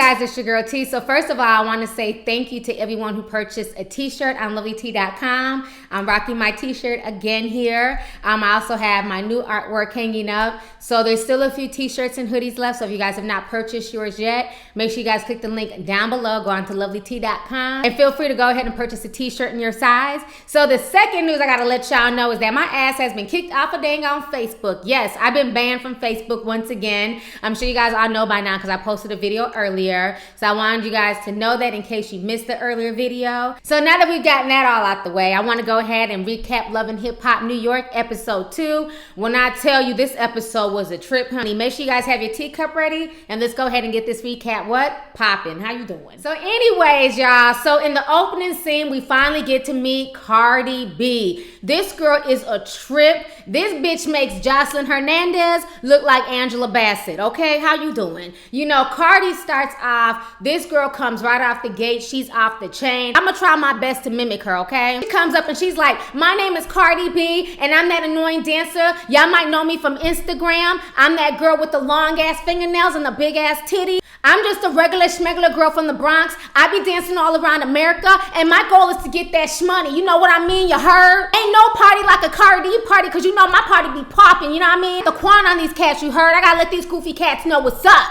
guys, it's your girl T. So first of all, I want to say thank you to everyone who purchased a t-shirt on Lovelyti.com. I'm rocking my t-shirt again here. I also have my new artwork hanging up. So there's still a few t-shirts and hoodies left. So if you guys have not purchased yours yet, make sure you guys click the link down below. Go on to Lovelyti.com and feel free to go ahead and purchase a t-shirt in your size. So the second news I gotta let y'all know is that my ass has been kicked off of dang on Facebook. Yes, I've been banned from Facebook once again. I'm sure you guys all know by now because I posted a video earlier. So I wanted you guys to know that in case you missed the earlier video. So now that we've gotten that all out the way, I want to go ahead and recap Love and Hip Hop New York episode 2. When I tell you this episode was a trip, honey, make sure you guys have your teacup ready and let's go ahead and get this recap poppin'. How you doing? So anyways, y'all, so in the opening scene, we finally get to meet Cardi B. This girl is a trip. This bitch makes Jocelyn Hernandez look like Angela Bassett, okay? How you doing? You know, Cardi starts off, this girl comes right off the gate, she's off the chain. I'm gonna try my best to mimic her, okay? She comes up and she's like, my name is Cardi B, and I'm that annoying dancer. Y'all might know me from Instagram. I'm that girl with the long ass fingernails and the big ass titty. I'm just a regular schmegular girl from the Bronx. I be dancing all around America, and my goal is to get that shmoney. You know what I mean? You heard? Ain't no party like a Cardi party, because you know my party be popping, you know what I mean? The quan on these cats, you heard? I gotta let these goofy cats know what's up.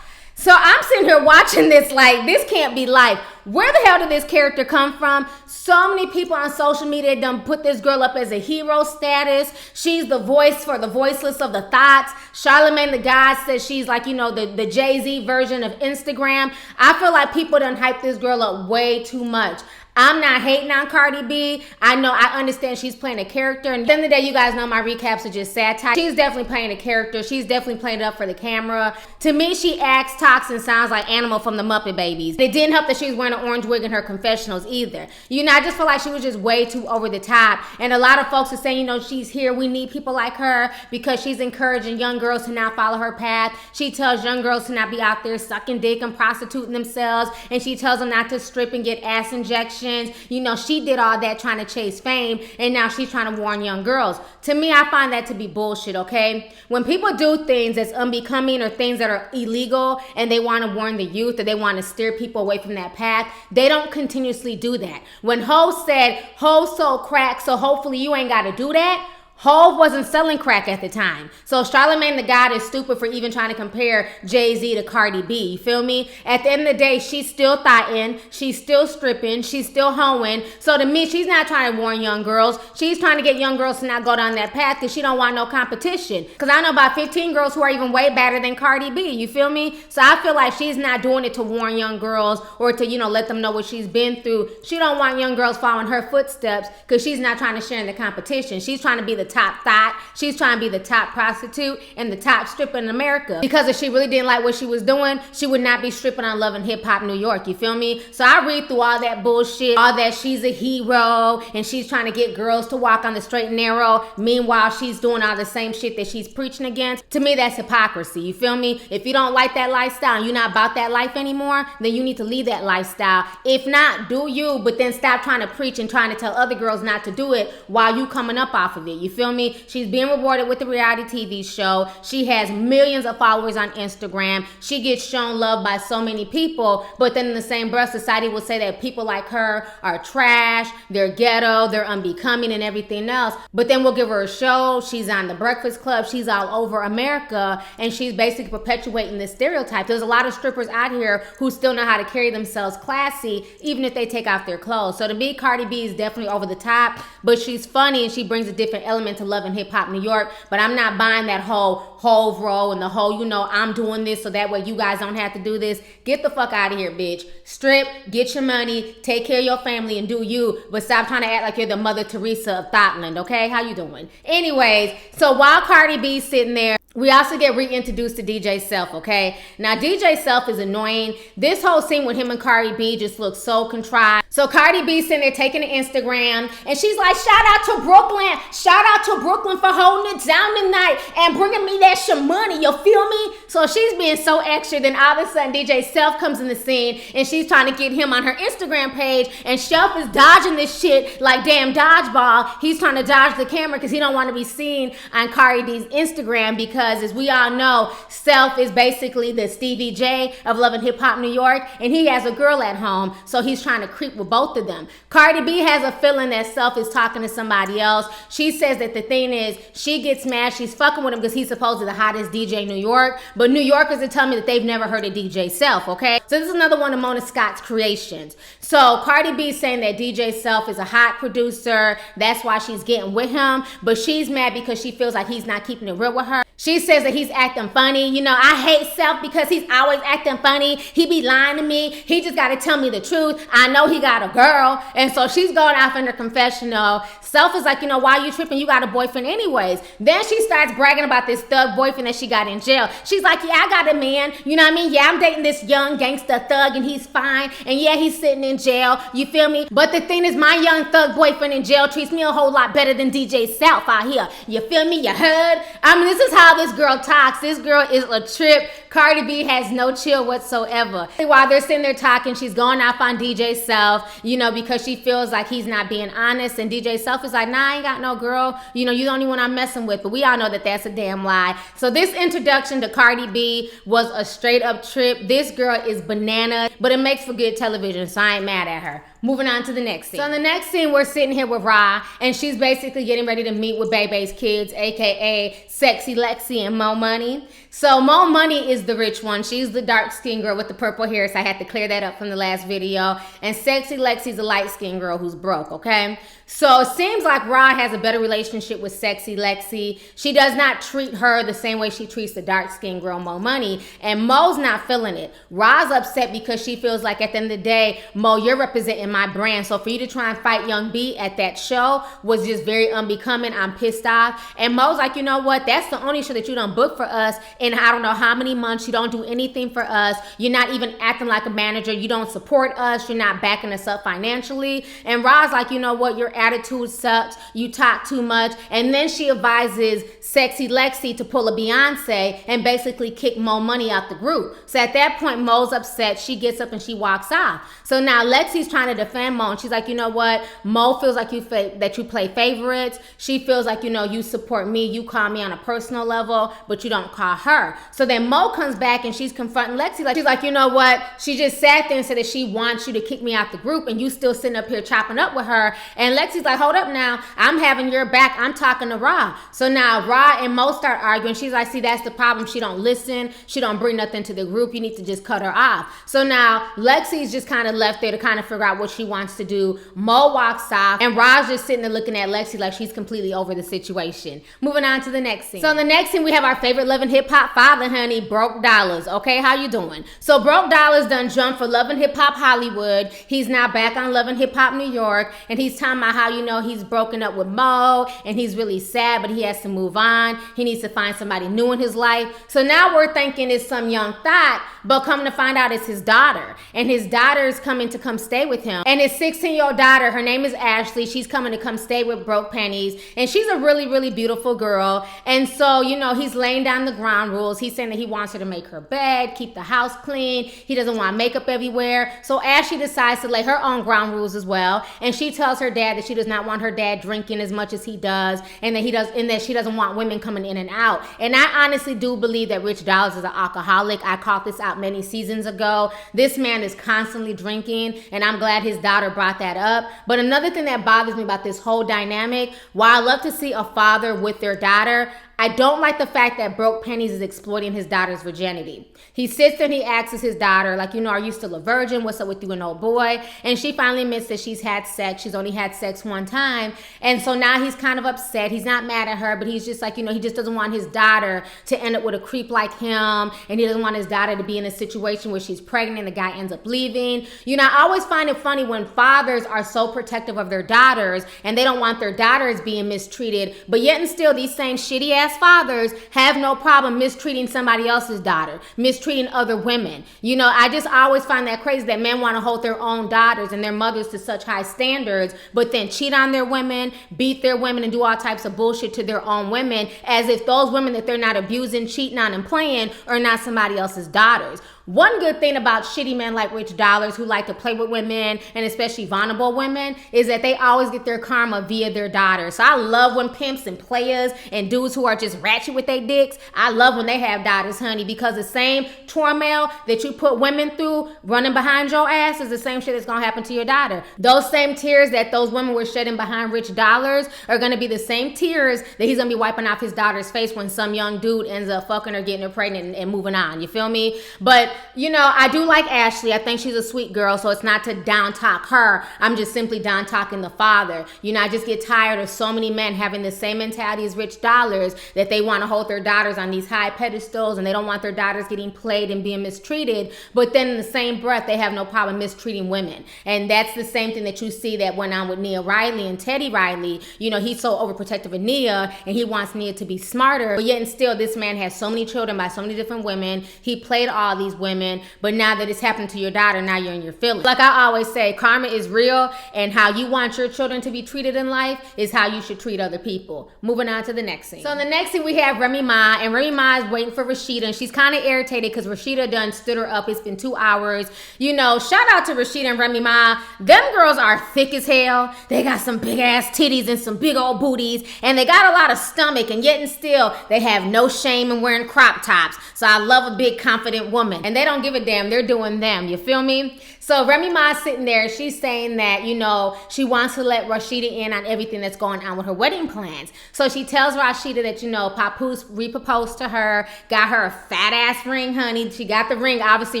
So I'm sitting here watching this like, this can't be life. Where the hell did this character come from? So many people on social media done put this girl up as a hero status. She's the voice for the voiceless of the thoughts. Charlamagne the God says she's like, you know, the Jay-Z version of Instagram. I feel like people done hype this girl up way too much. I'm not hating on Cardi B. I know, I understand she's playing a character. And at the end of the day, you guys know my recaps are just satire. She's definitely playing a character. She's definitely playing it up for the camera. To me, she acts, talks, and sounds like Animal from the Muppet Babies. It didn't help that she was wearing an orange wig in her confessionals either. You know, I just feel like she was just way too over the top. And a lot of folks are saying, you know, she's here. We need people like her because she's encouraging young girls to not follow her path. She tells young girls to not be out there sucking dick and prostituting themselves. And she tells them not to strip and get ass injections. You know, she did all that trying to chase fame, and now she's trying to warn young girls. To me, I find that to be bullshit, okay? When people do things that's unbecoming or things that are illegal and they want to warn the youth or they want to steer people away from that path, they don't continuously do that. When Ho said, Ho sold crack, so hopefully you ain't got to do that, Hov wasn't selling crack at the time. So Charlamagne the God is stupid for even trying to compare Jay-Z to Cardi B. You feel me? At the end of the day, she's still thotting. She's still stripping. She's still hoeing. So to me, she's not trying to warn young girls. She's trying to get young girls to not go down that path because she don't want no competition. Because I know about 15 girls who are even way better than Cardi B. You feel me? So I feel like she's not doing it to warn young girls or to, you know, let them know what she's been through. She don't want young girls following her footsteps because she's not trying to share in the competition. She's trying to be the top thot. She's trying to be the top prostitute and the top stripper in America. Because if she really didn't like what she was doing, she would not be stripping on Love and Hip Hop New York. You feel me? So I read through all that bullshit, all that she's a hero and she's trying to get girls to walk on the straight and narrow. Meanwhile, she's doing all the same shit that she's preaching against. To me, that's hypocrisy. You feel me? If you don't like that lifestyle and you're not about that life anymore, then you need to leave that lifestyle. If not, do you, but then stop trying to preach and trying to tell other girls not to do it while you coming up off of it. You feel me? She's being rewarded with the reality TV show. She has millions of followers on Instagram. She gets shown love by so many people, but then in the same breath, society will say that people like her are trash, they're ghetto, they're unbecoming and everything else. But then we'll give her a show. She's on The Breakfast Club. She's all over America, and she's basically perpetuating this stereotype. There's a lot of strippers out here who still know how to carry themselves classy, even if they take off their clothes. So to me, Cardi B is definitely over the top, but she's funny and she brings a different element to Love and Hip Hop New York. But I'm not buying that whole Hove role and the whole, you know, I'm doing this so that way you guys don't have to do this. Get the fuck out of here, bitch. Strip, get your money, take care of your family and do you, but stop trying to act like you're the Mother Teresa of Thotland, okay? How you doing? Anyways, so while Cardi B's sitting there, we also get reintroduced to DJ Self, okay? Now, DJ Self is annoying. This whole scene with him and Cardi B just looks so contrived. So Cardi B's sitting there taking the Instagram, and she's like, shout out to Brooklyn. Shout out to Brooklyn for holding it down tonight and bringing me that money, you feel me? So she's being so extra, then all of a sudden DJ Self comes in the scene, and she's trying to get him on her Instagram page, and Self is dodging this shit like damn dodgeball. He's trying to dodge the camera because he don't want to be seen on Cardi B's Instagram because because, as we all know, Self is basically the Stevie J of Love and Hip Hop New York, and he has a girl at home, so he's trying to creep with both of them. Cardi B has a feeling that Self is talking to somebody else. She says that the thing is, she gets mad, she's fucking with him because he's supposedly the hottest DJ in New York, but New Yorkers are telling me that they've never heard of DJ Self, okay? So this is another one of Mona Scott's creations. So Cardi B saying that DJ Self is a hot producer, that's why she's getting with him, but she's mad because she feels like he's not keeping it real with her. She says that he's acting funny. You know, I hate Self because he's always acting funny. He be lying to me. He just got to tell me the truth. I know he got a girl. And so she's going off in her confessional. Self is like, you know, why are you tripping? You got a boyfriend anyways. Then she starts bragging about this thug boyfriend that she got in jail. She's like, yeah, I got a man. You know what I mean? Yeah, I'm dating this young gangster thug and he's fine. And yeah, he's sitting in jail. You feel me? But the thing is, my young thug boyfriend in jail treats me a whole lot better than DJ Self out here. You feel me? You heard? I mean, this is how this girl talks. This girl is a trip. Cardi B has no chill whatsoever. While they're sitting there talking, she's going off on DJ Self, you know, because she feels like he's not being honest. And DJ Self is like, nah, I ain't got no girl. You know, you're the only one I'm messing with. But we all know that that's a damn lie. So this introduction to Cardi B was a straight up trip. This girl is banana, but it makes for good television, so I ain't mad at her. Moving on to the next scene. So in the next scene, we're sitting here with Ra, and she's basically getting ready to meet with Bebe's kids, aka Sexy Lexi and Mo Money. So Mo Money is the rich one. She's the dark-skinned girl with the purple hair, so I had to clear that up from the last video. And Sexy Lexi's a light-skinned girl who's broke, okay? So it seems like Ra has a better relationship with Sexy Lexi. She does not treat her the same way she treats the dark-skinned girl, Mo Money. And Mo's not feeling it. Ra's upset because she feels like at the end of the day, Mo, you're representing my brand. So for you to try and fight Young B at that show was just very unbecoming. I'm pissed off. And Mo's like, you know what? That's the only show that you done booked for us in I don't know how many months. You don't do anything for us. You're not even acting like a manager. You don't support us. You're not backing us up financially. And Ra's like, you know what? Your attitude sucks. You talk too much. And then she advises Sexy Lexi to pull a Beyonce and basically kick Mo Money out the group. So at that point, Mo's upset. She gets up and she walks off. So now Lexi's trying to defend Mo, and she's like, you know what? Mo feels like that you play favorites. She feels like, you know, you support me. You call me on a personal level, but you don't call her. So then Mo comes back and she's confronting Lexi. Like, she's like, you know what? She just sat there and said that she wants you to kick me out the group, and you still sitting up here chopping up with her. And Lexi's like, hold up now. I'm having your back. I'm talking to Ra. So now Ra and Mo start arguing. She's like, see, that's the problem. She don't listen. She don't bring nothing to the group. You need to just cut her off. So now Lexi's just kind of left there to kind of figure out what she wants to do. Mo walks off, and Ra's just sitting there looking at Lexi like she's completely over the situation. Moving on to the next scene. So in the next scene, we have our favorite Love and Hip Hop father, honey, Broke Dollas. Okay, how you doing? So Broke Dollas done jumped for Love and Hip Hop Hollywood. He's now back on Love and Hip Hop New York, and he's talking about how, you know, he's broken up with Mo, and he's really sad, but he has to move on. He needs to find somebody new in his life. So now we're thinking it's some young thought, but come to find out it's his daughter, and his daughter is coming to come stay with him. And his 16-year-old daughter, her name is Ashley. She's coming to come stay with Broke Pennies, and she's a really, really beautiful girl. And so, you know, he's laying down the ground rules. He's saying that he wants her to make her bed, keep the house clean. He doesn't want makeup everywhere. So Ashley decides to lay her own ground rules as well. And she tells her dad that she does not want her dad drinking as much as he does, and that she doesn't want women coming in and out. And I honestly do believe that Rich Dollas is an alcoholic. I called this out many seasons ago. This man is constantly drinking, and I'm glad his daughter brought that up. But another thing that bothers me about this whole dynamic, while I love to see a father with their daughter, I don't like the fact that Broke Pennies is exploiting his daughter's virginity. He sits there and he asks his daughter, like, you know, are you still a virgin? What's up with you and old boy? And she finally admits that she's had sex. She's only had sex one time. And so now he's kind of upset. He's not mad at her, but he's just like, you know, he just doesn't want his daughter to end up with a creep like him. And he doesn't want his daughter to be in a situation where she's pregnant and the guy ends up leaving. You know, I always find it funny when fathers are so protective of their daughters and they don't want their daughters being mistreated, but yet and still these same shitty ass fathers have no problem mistreating somebody else's daughter, mistreating other women. You know, I just always find that crazy that men want to hold their own daughters and their mothers to such high standards, but then cheat on their women, beat their women, and do all types of bullshit to their own women, as if those women that they're not abusing, cheating on, and playing are not somebody else's daughters. One good thing about shitty men like Rich Dollas who like to play with women, and especially vulnerable women, is that they always get their karma via their daughters. So I love when pimps and players and dudes who are just ratchet with their dicks, I love when they have daughters, honey, because the same turmoil that you put women through running behind your ass is the same shit that's gonna happen to your daughter. Those same tears that those women were shedding behind Rich Dollas are gonna be the same tears that he's gonna be wiping off his daughter's face when some young dude ends up fucking her, getting her pregnant, and moving on. You feel me? But, you know, I do like Ashley. I think she's a sweet girl, so it's not to down talk her. I'm just simply down talking the father. You know, I just get tired of so many men having the same mentality as Rich Dollas, that they want to hold their daughters on these high pedestals and they don't want their daughters getting played and being mistreated. But then in the same breath, they have no problem mistreating women. And that's the same thing that you see that went on with Nia Riley and Teddy Riley. You know, he's so overprotective of Nia and he wants Nia to be smarter. But yet and still, this man has so many children by so many different women. He played all these women. But now that it's happened to your daughter, now you're in your feelings. Like I always say, karma is real, and how you want your children to be treated in life is how you should treat other people. Moving on to the next scene. So in the next scene, we have Remy Ma, and Remy Ma is waiting for Rashida, and she's kind of irritated because Rashida done stood her up. It's been 2 hours. You know, shout out to Rashida and Remy Ma. Them girls are thick as hell. They got some big ass titties and some big old booties, and they got a lot of stomach, and yet and still, they have no shame in wearing crop tops. So I love a big confident woman, and they don't give a damn. They're doing them. You feel me? So Remy Ma's sitting there, she's saying that, you know, she wants to let Rashida in on everything that's going on with her wedding plans. So she tells Rashida that, you know, Papoose re-proposed to her, got her a fat ass ring, honey. She got the ring obviously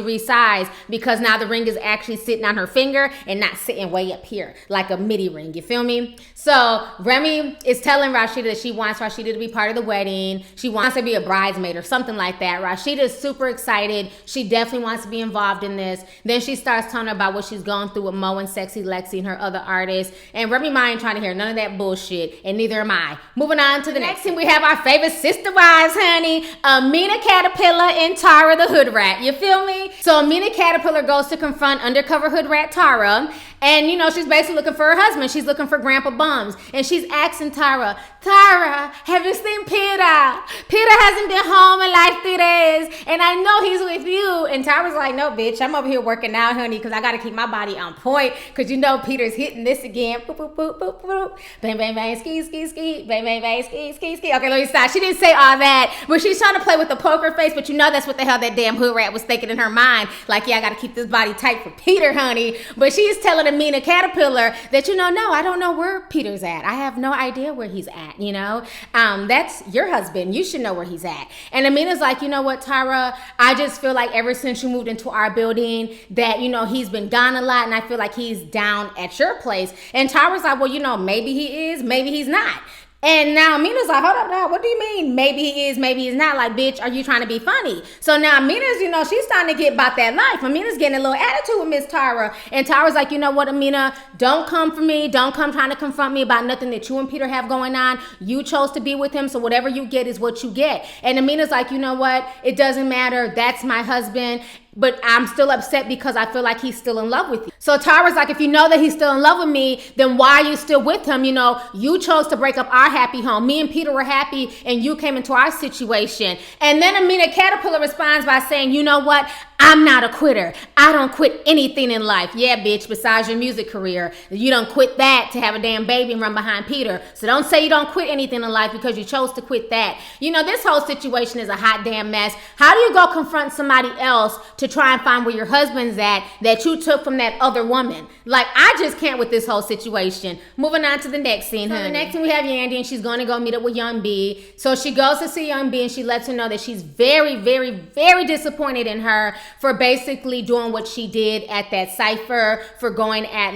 resized because now the ring is actually sitting on her finger and not sitting way up here like a midi ring. You feel me? So Remy is telling Rashida that she wants Rashida to be part of the wedding. She wants to be a bridesmaid or something like that. Rashida is super excited. She definitely wants to be involved in this. Then she starts telling her about what she's going through with Mo and Sexy Lexi and her other artists. And Remy Ma ain't trying to hear none of that bullshit, and neither am I. Moving on to the next thing, we have our favorite sister wives, honey. Amina Caterpillar and Tara the Hood Rat. You feel me? So Amina Caterpillar goes to confront undercover Hood Rat Tara. And, you know, she's basically looking for her husband. She's looking for Grandpa Bums. And she's asking Tara, have you seen Peter? Peter hasn't been home in like 3 days. And I know he's with you. And Tara's like, no, bitch, I'm over here working out, honey, because I got to keep my body on point. Because you know Peter's hitting this again. Boop, boop, boop, boop, boop. Bang, bang, bang, ski, ski, ski. Bang, bang, bang, ski, ski, ski. Okay, let me stop. She didn't say all that. But she's trying to play with the poker face. But you know that's what the hell that damn Hood Rat was thinking in her mind. Like, yeah, I got to keep this body tight for Peter, honey. But she's telling Amina Caterpillar that, you know, no, I don't know where Peter's at. I have no idea where he's at, you know. That's your husband. You should know where he's at. And Amina's like, you know what, Tara, I just feel like ever since you moved into our building that, you know, he's been gone a lot, and I feel like he's down at your place. And Tara's like, well, you know, maybe he is, maybe he's not. And now Amina's like, hold up now, what do you mean? Maybe he is, maybe he's not. Like, bitch, are you trying to be funny? So now Amina's, you know, she's starting to get about that life. Amina's getting a little attitude with Miss Tara. And Tara's like, you know what, Amina, don't come for me. Don't come trying to confront me about nothing that you and Peter have going on. You chose to be with him, so whatever you get is what you get. And Amina's like, you know what? It doesn't matter. That's my husband. But I'm still upset because I feel like he's still in love with you. So Tara's like, if you know that he's still in love with me, then why are you still with him? You know, you chose to break up our happy home. Me and Peter were happy and you came into our situation. And then Amina Caterpillar responds by saying, you know what? I'm not a quitter. I don't quit anything in life. Yeah, bitch, besides your music career. You don't quit that to have a damn baby and run behind Peter. So don't say you don't quit anything in life because you chose to quit that. You know, this whole situation is a hot damn mess. How do you go confront somebody else to try and find where your husband's at that you took from that other woman? Like, I just can't with this whole situation. Moving on to the next scene, honey. So the next thing we have Yandy, and she's going to go meet up with Young B. So she goes to see Young B and she lets her know that she's very, very, very disappointed in her for basically doing what she did at that cypher, for going at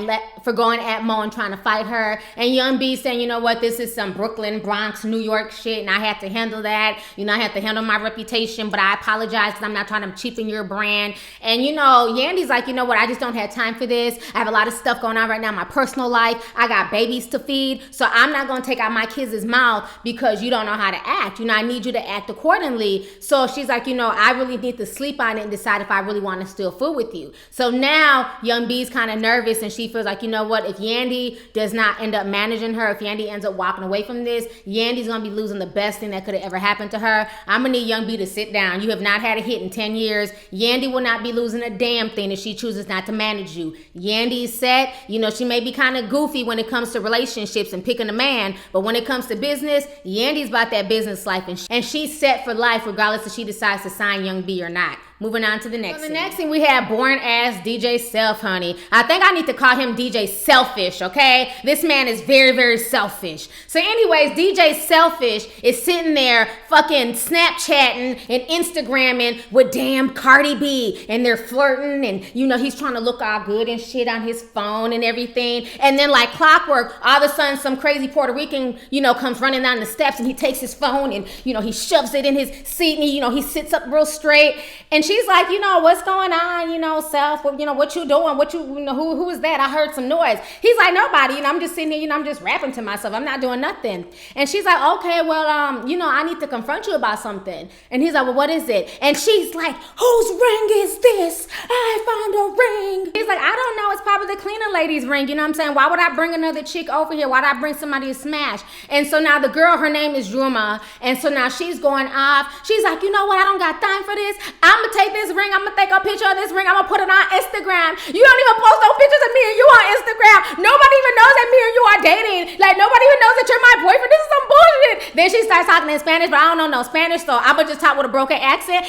Mo and trying to fight her. And Young B saying, you know what, this is some Brooklyn, Bronx, New York shit, and I have to handle that. You know, I have to handle my reputation, but I apologize because I'm not trying to cheapen your brand. And you know, Yandy's like, you know what, I just don't have time for this. I have a lot of stuff going on right now in my personal life. I got babies to feed, so I'm not going to take out my kids' mouth because you don't know how to act. You know, I need you to act accordingly. So she's like, you know, I really need to sleep on it and decide if if I really want to steal food with you. So now Young B's kind of nervous, and she feels like, you know what, if Yandy does not end up managing her, if Yandy ends up walking away from this, Yandy's gonna be losing the best thing that could have ever happened to her. I'm gonna need Young B to sit down. You have not had a hit in 10 years. Yandy will not be losing a damn thing if she chooses not to manage you. Yandy is set. You know, she may be kind of goofy when it comes to relationships and picking a man, but when it comes to business, Yandy's about that business life, and she's set for life regardless if she decides to sign Young B or not. Moving on to the next thing. The next thing we have boring ass DJ Self, honey. I think I need to call him DJ Selfish, okay? This man is very, very selfish. So anyways, DJ Selfish is sitting there fucking Snapchatting and Instagramming with damn Cardi B, and they're flirting, and you know, he's trying to look all good and shit on his phone and everything. And then like clockwork, all of a sudden some crazy Puerto Rican, you know, comes running down the steps, and he takes his phone and, you know, he shoves it in his seat, and he, you know, he sits up real straight. And she's like, you know, what's going on, you know, Self, you know, what you doing, you know, who is that? I heard some noise. He's like, nobody, you know, I'm just sitting here, you know, I'm just rapping to myself. I'm not doing nothing. And she's like, okay, well, you know, I need to confront you about something. And he's like, well, what is it? And she's like, whose ring is this? I found a ring. He's like, I don't know. It's probably the cleaner lady's ring. You know what I'm saying? Why would I bring another chick over here? Why would I bring somebody to smash? And so now the girl, her name is Remy. And so now she's going off. She's like, you know what? I don't got time for this. I'm going to take this ring. I'm going to take a picture of this ring. I'm going to put it on Instagram. You don't even post no pictures of me and you on Instagram. Nobody even knows that me and you are dating. Like, nobody even knows that you're my boyfriend. This is some bullshit. Then she starts talking in Spanish, but I don't know no Spanish, so I'm going to just talk with a broken accent.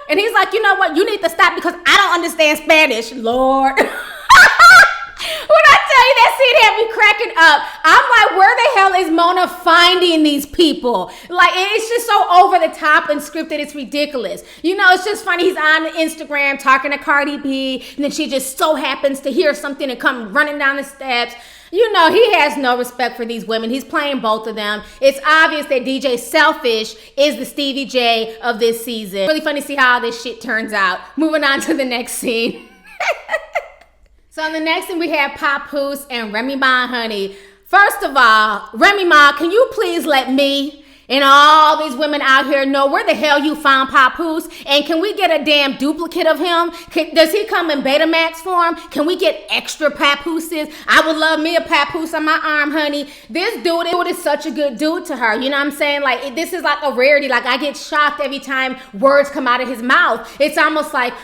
And he's like, you know what? You need to stop because I don't understand Spanish, Lord. When I tell you that scene had me cracking up, I'm like, where the hell is Mona finding these people? Like, it's just so over the top and scripted, it's ridiculous. You know, it's just funny. He's on Instagram talking to Cardi B, and then she just so happens to hear something and come running down the steps. You know, he has no respect for these women. He's playing both of them. It's obvious that DJ Selfish is the Stevie J of this season. Really funny to see how this shit turns out. Moving on to the next scene. So on the next thing we have Papoose and Remy Ma, honey. First of all, Remy Ma, can you please let me and all these women out here know where the hell you found Papoose? And can we get a damn duplicate of him? Does he come in Betamax form? Can we get extra Papooses? I would love me a Papoose on my arm, honey. This dude is such a good dude to her. You know what I'm saying? Like, this is like a rarity. Like, I get shocked every time words come out of his mouth. It's almost like,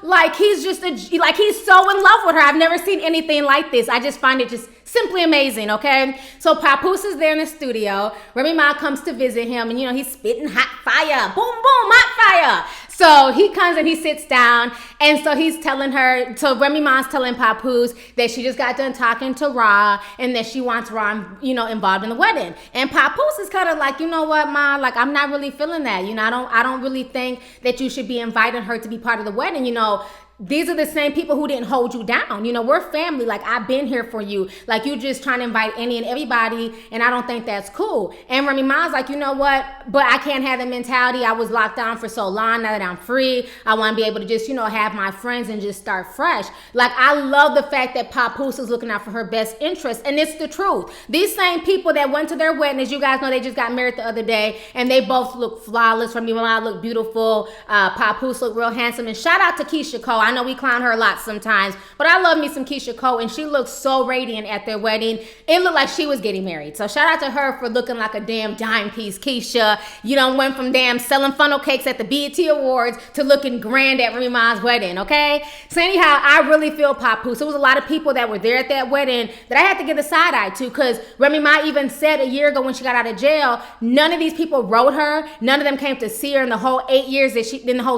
like he's just like he's so in love with her. I've never seen anything like this. I just find it just simply amazing, okay? So Papoose is there in the studio. Remy Ma comes to visit him, and you know, he's spitting hot fire. Boom, boom, hot fire. So he comes and he sits down, and so he's telling her, so Remy Ma's telling Papoose that she just got done talking to Ra, and that she wants Ra, you know, involved in the wedding. And Papoose is kind of like, you know what, Ma, like, I'm not really feeling that. You know, I don't really think that you should be inviting her to be part of the wedding. You know, these are the same people who didn't hold you down. You know, we're family. Like, I've been here for you. Like, you just trying to invite any and everybody, and I don't think that's cool. And Remy Ma's like, you know what? But I can't have the mentality. I was locked down for so long. Now that I'm free, I want to be able to just, you know, have my friends and just start fresh. Like, I love the fact that Papoose is looking out for her best interest, and it's the truth. These same people that went to their wedding, as you guys know, they just got married the other day, and they both look flawless. Remy Ma look beautiful. Papoose look real handsome. And shout out to Keisha Cole. I know we clown her a lot sometimes, but I love me some Keisha Cole, and she looked so radiant at their wedding. It looked like she was getting married. So shout out to her for looking like a damn dime piece, Keisha. You done went from damn selling funnel cakes at the BET Awards to looking grand at Remy Ma's wedding, okay? So anyhow, I really feel Papoose. There was a lot of people that were there at that wedding that I had to give a side eye to, because Remy Ma even said a year ago when she got out of jail, none of these people wrote her. None of them came to see her in the whole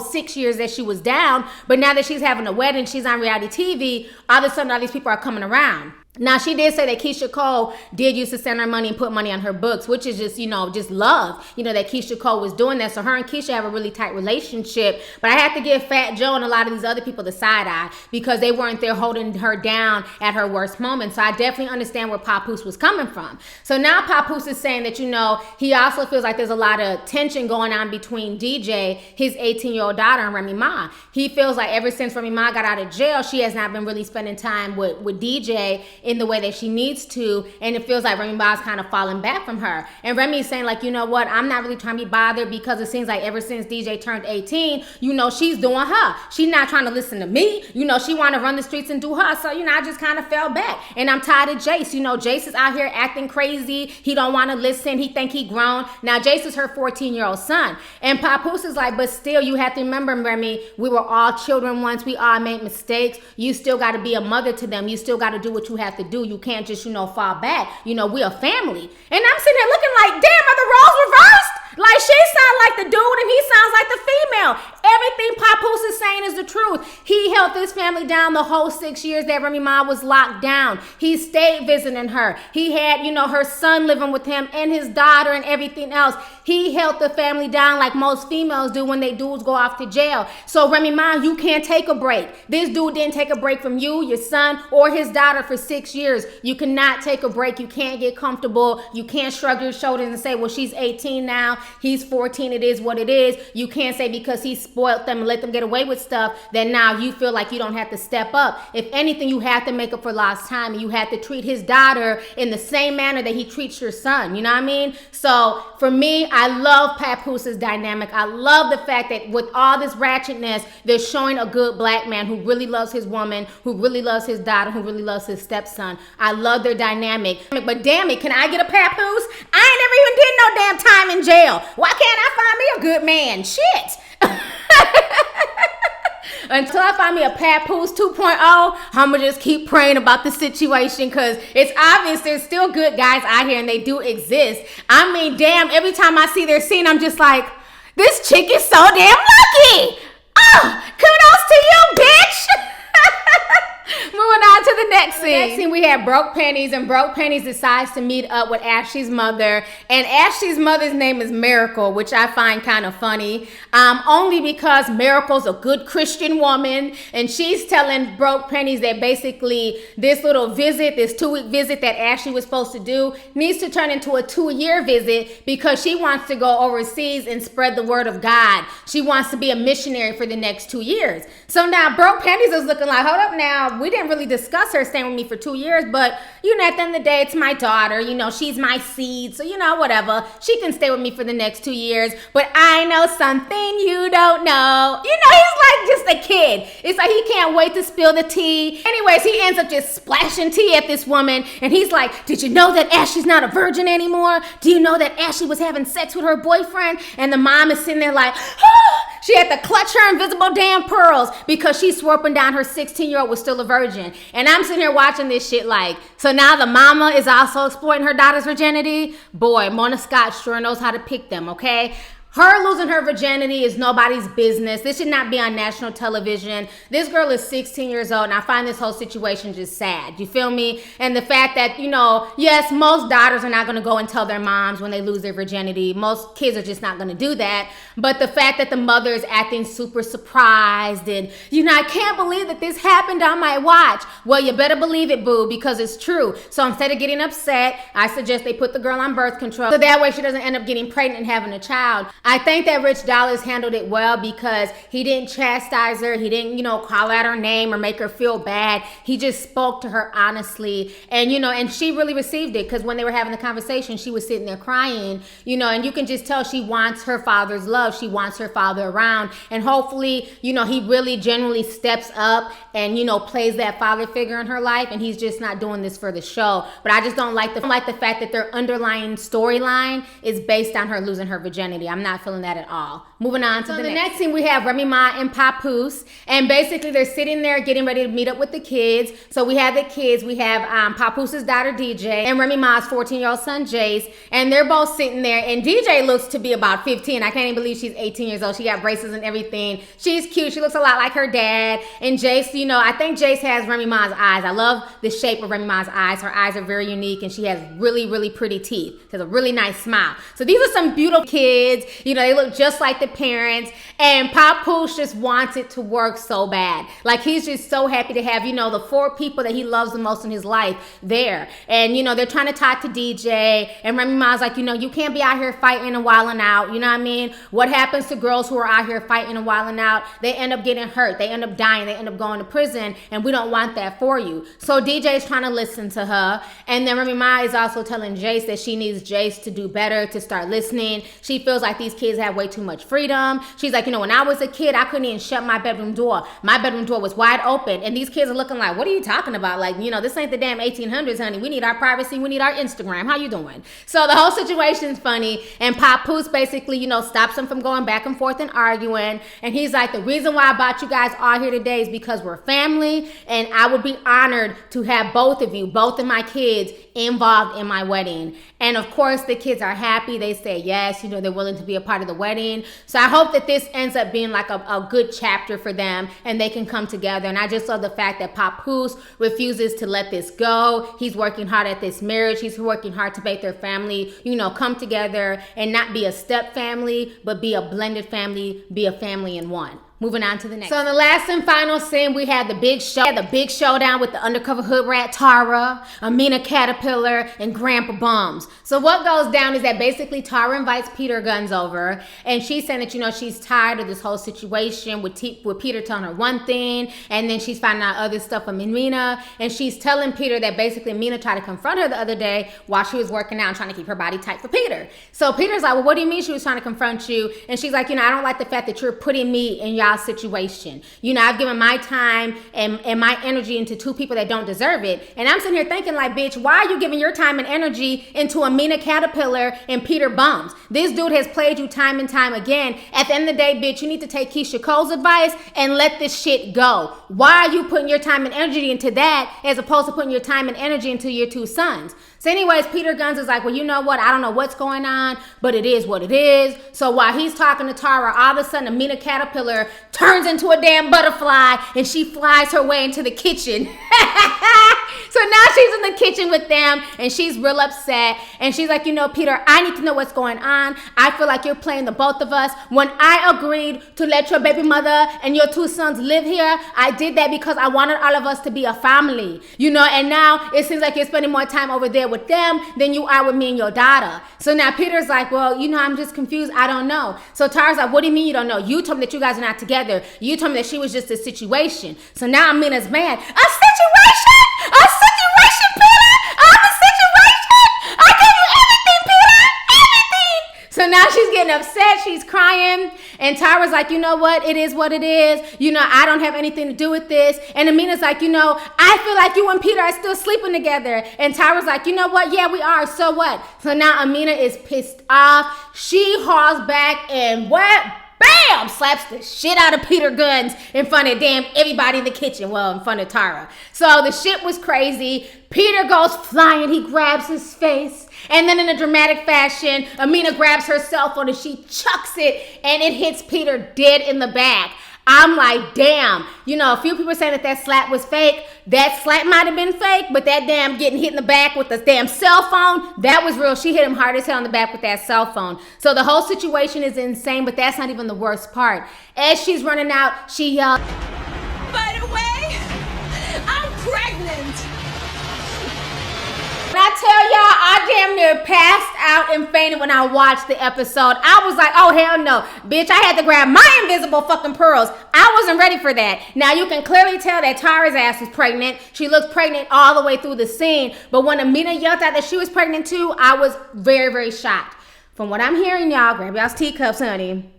6 years that she was down. But now that she's having a wedding, she's on reality TV, all of a sudden all these people are coming around. Now, she did say that Keisha Cole did used to send her money and put money on her books, which is just, you know, just love, you know, that Keisha Cole was doing that. So her and Keisha have a really tight relationship. But I have to give Fat Joe and a lot of these other people the side eye, because they weren't there holding her down at her worst moment. So I definitely understand where Papoose was coming from. So now Papoose is saying that, you know, he also feels like there's a lot of tension going on between DJ, his 18-year-old daughter, and Remy Ma. He feels like ever since Remy Ma got out of jail, she has not been really spending time with DJ. in the way that she needs to, and it feels like Remy Ma's kind of falling back from her. And Remy's saying like, you know what, I'm not really trying to be bothered because it seems like ever since DJ turned 18, you know, she's doing her. She's not trying to listen to me. You know, she want to run the streets and do her. So, you know, I just kind of fell back. And I'm tired of Jace. You know, Jace is out here acting crazy. He don't want to listen. He think he grown. Now, Jace is her 14-year-old son. And Papoose is like, but still, you have to remember, Remy, we were all children once. We all made mistakes. You still got to be a mother to them. You still got to do what you have to do. You can't just, you know, fall back. You know, we're a family. And I'm sitting there looking like, damn, are the roles reversed? Like, she sounds like the dude and he sounds like the female. Everything Papoose is saying is the truth. He held this family down the whole 6 years that Remy Ma was locked down. He stayed visiting her. He had, you know, her son living with him and his daughter and everything else. He held the family down like most females do when they dudes go off to jail. So Remy Ma, you can't take a break. This dude didn't take a break from you, your son, or his daughter for 6 years. You cannot take a break. You can't get comfortable. You can't shrug your shoulders and say, well, she's 18 now. He's 14. It is what it is. You can't say because he spoiled them and let them get away with stuff that now you feel like you don't have to step up. If anything, you have to make up for lost time, and you have to treat his daughter in the same manner that he treats your son. You know what I mean? So for me, I love Papoose's dynamic. I love the fact that with all this ratchetness, they're showing a good black man who really loves his woman, who really loves his daughter, who really loves his stepson. I love their dynamic. But damn it, can I get a Papoose? I ain't never even did no damn time in jail. Why can't I find me a good man? Shit. Until I find me a Papoose 2.0, I'm going to just keep praying about the situation because it's obvious there's still good guys out here and they do exist. I mean, damn, every time I see their scene, I'm just like, this chick is so damn lucky. Oh, kudos to you, bitch. Moving on to the next scene. Next scene, we have Broke Panties, and Broke Panties decides to meet up with Ashley's mother, and Ashley's mother's name is Miracle, which I find kind of funny, only because Miracle's a good Christian woman, and she's telling Broke Panties that basically this little visit, this 2-week visit that Ashley was supposed to do, needs to turn into a 2-year visit because she wants to go overseas and spread the word of God. She wants to be a missionary for the next 2 years. So now Broke Panties is looking like, hold up now, we didn't really discuss her staying with me for 2 years, but you know, at the end of the day, it's my daughter, you know, she's my seed, so you know, whatever, she can stay with me for the next 2 years, but I know something you don't know. You know, he's like just a kid. It's like he can't wait to spill the tea. Anyways, he ends up just splashing tea at this woman, and he's like, did you know that Ashley's not a virgin anymore? Do you know that Ashley was having sex with her boyfriend? And the mom is sitting there like, she had to clutch her invisible damn pearls because she swore up and down her 16-year-old was still a virgin. And I'm sitting here watching this shit like, so now the mama is also exploiting her daughter's virginity? Boy, Mona Scott sure knows how to pick them, okay? Her losing her virginity is nobody's business. This should not be on national television. This girl is 16 years old, and I find this whole situation just sad. You feel me? And the fact that, you know, yes, most daughters are not going to go and tell their moms when they lose their virginity. Most kids are just not going to do that. But the fact that the mother is acting super surprised and, you know, I can't believe that this happened on my watch. Well, you better believe it, boo, because it's true. So instead of getting upset, I suggest they put the girl on birth control so that way she doesn't end up getting pregnant and having a child. I think that Rich Dollas handled it well because he didn't chastise her. He didn't, you know, call out her name or make her feel bad. He just spoke to her honestly. And, you know, and she really received it because when they were having the conversation, she was sitting there crying, you know, and you can just tell she wants her father's love. She wants her father around. And hopefully, you know, he really genuinely steps up and, you know, plays that father figure in her life. And he's just not doing this for the show. But I just don't like the fact that their underlying storyline is based on her losing her virginity. I'm not feeling that at all. Moving on to the next scene, we have Remy Ma and Papoose, and basically they're sitting there getting ready to meet up with the kids. So we have the kids, we have Papoose's daughter DJ and Remy Ma's 14-year-old son Jace, and they're both sitting there, and DJ looks to be about 15. I can't even believe she's 18 years old. She got braces and everything. She's cute. She looks a lot like her dad. And Jace, you know, I think Jace has Remy Ma's eyes. I love the shape of Remy Ma's eyes. Her eyes are very unique, and she has really, really pretty teeth. She has a really nice smile. So these are some beautiful kids. You know, they look just like the parents. And Papoose just wants it to work so bad. Like, he's just so happy to have, you know, the 4 people that he loves the most in his life there. And, you know, they're trying to talk to DJ. And Remy Ma's like, you know, you can't be out here fighting and wilding out. You know what I mean? What happens to girls who are out here fighting and wilding out? They end up getting hurt. They end up dying. They end up going to prison. And we don't want that for you. So DJ is trying to listen to her. And then Remy Ma is also telling Jace that she needs Jace to do better, to start listening. She feels like these kids have way too much freedom. She's like, you know, when I was a kid, I couldn't even shut my bedroom door. My bedroom door was wide open. And these kids are looking like, what are you talking about? Like, you know, this ain't the damn 1800s, honey. We need our privacy. We need our Instagram. How you doing? So the whole situation's funny. And Papoose basically, you know, stops them from going back and forth and arguing. And he's like, the reason why I brought you guys all here today is because we're family. And I would be honored to have both of you, both of my kids, involved in my wedding. And of course, the kids are happy. They say yes, you know, they're willing to be a part of the wedding. So I hope that this ends up being like a good chapter for them and they can come together. And I just love the fact that Papoose refuses to let this go. He's working hard at this marriage. He's working hard to make their family, you know, come together and not be a step family, but be a blended family, be a family in one. Moving on to the next. So in the last and final scene, we had the big showdown with the undercover hood rat Tara, Amina Caterpillar, and Grandpa Bums. So what goes down is that basically Tara invites Peter Guns over, and she's saying that, you know, she's tired of this whole situation with Peter telling her one thing, and then she's finding out other stuff from Amina, and she's telling Peter that basically Amina tried to confront her the other day while she was working out and trying to keep her body tight for Peter. So Peter's like, well, what do you mean she was trying to confront you? And she's like, you know, I don't like the fact that you're putting me in y'all situation. You know, I've given my time and my energy into 2 people that don't deserve it. And I'm sitting here thinking like, bitch, why are you giving your time and energy into Amina Caterpillar and Peter Bums? This dude has played you time and time again. At the end of the day, bitch, you need to take Keisha Cole's advice and let this shit go. Why are you putting your time and energy into that as opposed to putting your time and energy into your 2 sons? So anyways, Peter Guns is like, well, you know what? I don't know what's going on, but it is what it is. So while he's talking to Tara, all of a sudden, Amina Caterpillar turns into a damn butterfly and she flies her way into the kitchen. So now she's in the kitchen with them and she's real upset. And she's like, you know, Peter, I need to know what's going on. I feel like you're playing the both of us. When I agreed to let your baby mother and your 2 sons live here, I did that because I wanted all of us to be a family. You know, and now it seems like you're spending more time over there with them than you are with me and your daughter. So now Peter's like, well, you know, I'm just confused. I don't know. So Tara's like, what do you mean you don't know? You told me that you guys are not together. You told me that she was just a situation. So now Amina's mad. A situation? A situation, Peter? I'm a situation? I gave you everything, Peter. Everything. So now she's getting upset. She's crying. And Tara's like, you know what? It is what it is. You know, I don't have anything to do with this. And Amina's like, you know, I feel like you and Peter are still sleeping together. And Tara's like, you know what? Yeah, we are. So what? So now Amina is pissed off. She hauls back and what? Bam! Slaps the shit out of Peter Guns in front of damn everybody in the kitchen. Well, in front of Tara. So the shit was crazy. Peter goes flying. He grabs his face. And then in a dramatic fashion, Amina grabs her cell phone and she chucks it. And it hits Peter dead in the back. I'm like, damn. You know, a few people saying that slap was fake. That slap might have been fake, but that damn getting hit in the back with the damn cell phone, that was real. She hit him hard as hell in the back with that cell phone. So the whole situation is insane, but that's not even the worst part. As she's running out, she yells, by the way, I'm pregnant. When I tell y'all, I damn near passed out and fainted when I watched the episode. I was like, oh, hell no. Bitch, I had to grab my invisible fucking pearls. I wasn't ready for that. Now, you can clearly tell that Tara's ass is pregnant. She looks pregnant all the way through the scene. But when Amina yelled out that she was pregnant too, I was very, very shocked. From what I'm hearing, y'all, grab y'all's teacups, honey.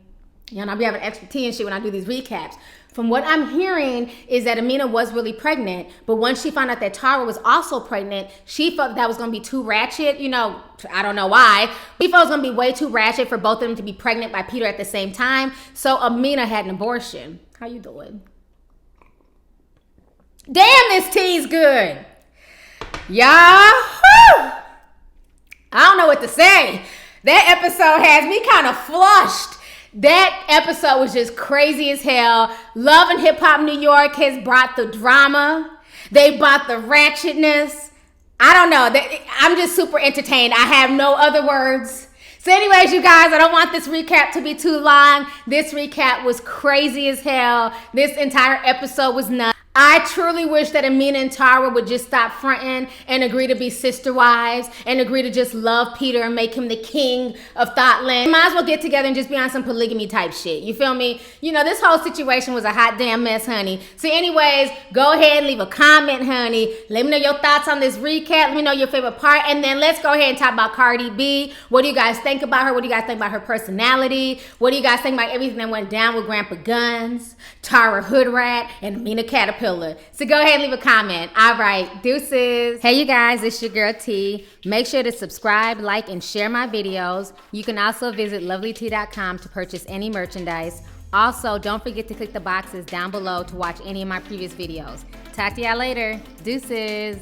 Y'all know I'll be having extra tea and shit when I do these recaps. From what I'm hearing is that Amina was really pregnant, but once she found out that Tara was also pregnant, she felt that was going to be too ratchet. You know, I don't know why. She felt it was going to be way too ratchet for both of them to be pregnant by Peter at the same time. So Amina had an abortion. How you doing? Damn, this tea's good. Y'all, I don't know what to say. That episode has me kind of flushed. That episode was just crazy as hell. Love and Hip Hop New York has brought the drama. They brought the ratchetness. I don't know. I'm just super entertained. I have no other words. So anyways, you guys, I don't want this recap to be too long. This recap was crazy as hell. This entire episode was nuts. I truly wish that Amina and Tara would just stop fronting and agree to be sister wives and agree to just love Peter and make him the king of Thoughtland. Might as well get together and just be on some polygamy type shit. You feel me? You know, this whole situation was a hot damn mess, honey. So anyways, go ahead and leave a comment, honey. Let me know your thoughts on this recap. Let me know your favorite part. And then let's go ahead and talk about Cardi B. What do you guys think about her? What do you guys think about her personality? What do you guys think about everything that went down with Grandpa Guns, Tara Hoodrat, and Amina Caterpillar? So go ahead and leave a comment. All right, deuces. Hey you guys, it's your girl T. Make sure to subscribe, like, and share my videos. You can also visit Lovelyti.com to purchase any merchandise. Also, don't forget to click the boxes down below to watch any of my previous videos. Talk to y'all later. Deuces.